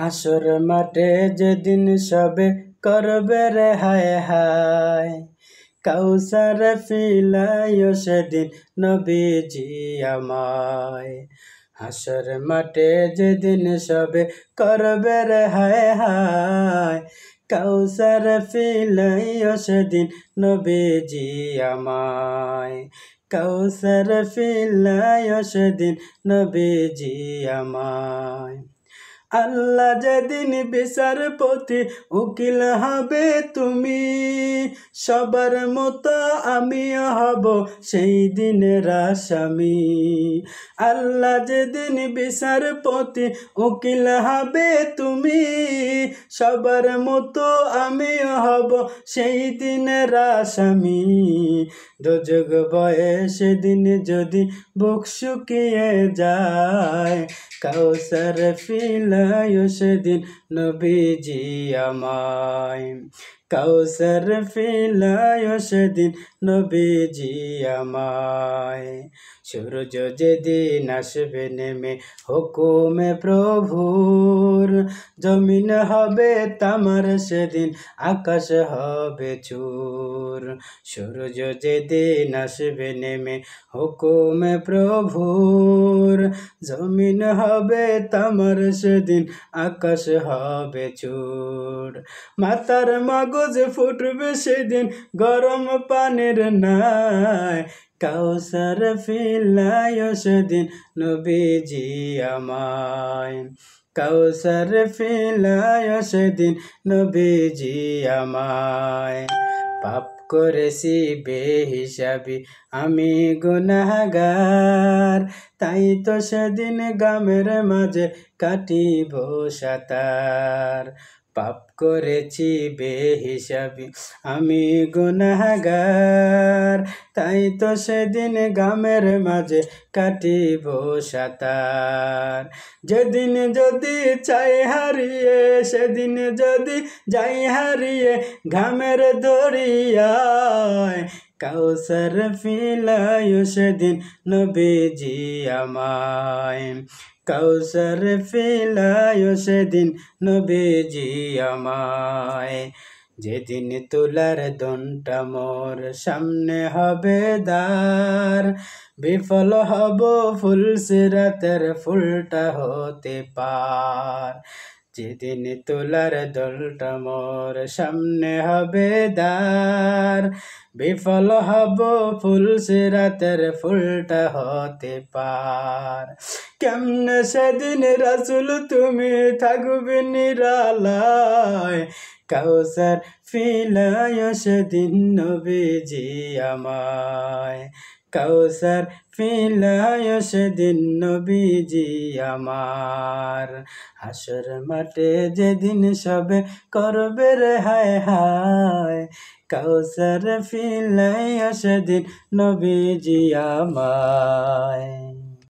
হাসর মাঠে যেদিন সবে করবে রে হায় হায়, কাউসার ফিলাইও সেদিন নবীজি আমায়। হাসর মাঠে যেদিন সবে করবে রে হায় হায়, কাউসার ফিলাইও সেদিন নবীজি আমায়। কাউসার ফিলাইও সেদিন নবীজি আমায়। আল্লাহ যেদিন বিচারপতি উকিল হবে তুমি, সবার মতো আমিও হব সেই দিনের আসামি। আল্লাহ যেদিন বিচারপতি উকিল হবে তুমি, সবার মতো আমিও হব সেই দিনের আসামি। দোজখ ভয়ে সেদিন যদি বুক শুকিয়ে যায়, কাউসার ফিলাইও সেদিন নবীজি আমায়। কাউসার ফিলাইও সেদিন নবীজি আমায়। সূর্য যেদিন আসবে নেমে হুকুমে প্রভুর, জমিন হবে তামার সেদিন আকাশ হবে চুর। সূর্য যেদিন আসবে নেমে হুকুমে প্রভুর, জমিন হবে তামার সেদিন আকাশ হবে চুর। মাথার মগজ ফুটবে সেদিন গরম পানির ন্যায়, কাউসার ফিলাইও সেদিন নবীজি আমায়। কাউসার ফিলাইও সেদিন নবীজি আমায়। পাপ করেছি বেহিসাবি আমি গুনাহগার, তাই তো সেদিন গামের মাঝে কাটিব সাঁতার। পাপ করেছি বেহিসাবি আমি গুনাহগার, তাই তো সেদিন গামের মাঝে কাটিব সাঁতার। যেদিন যদি চাই হারিয়ে, সেদিন যদি যাই হারিয়ে ঘামের দরিয়ায়, কাউসার ফিলাইও সেদিন নবীজি আমায়। কাউসার ফিলাইও সেদিন নবীজি আমায়। যেদিন তুলার দনটা মোর সামনে হবে দ্বার, বিফল হব ফুল সিরাতের ফুলটা হতে পার। যেদিন তোলার দলটা মোর সামনে হবে দ্বার, বিফল হব ফুল সিরাতের ফুলটা হতে পার। কেমনে সেদিন রাসূল তুমি থাকবে নিরালায়, কাউসার ফিলাইও সেদিন নবীজি আমায়। কাউসার ফিলাইও সেদিন নবীজি আমার। হাসর মাঠে যেদিন সবে করবে রে হায় হায়, কাউসার ফিলাইও সেদিন নবীজি আমায়।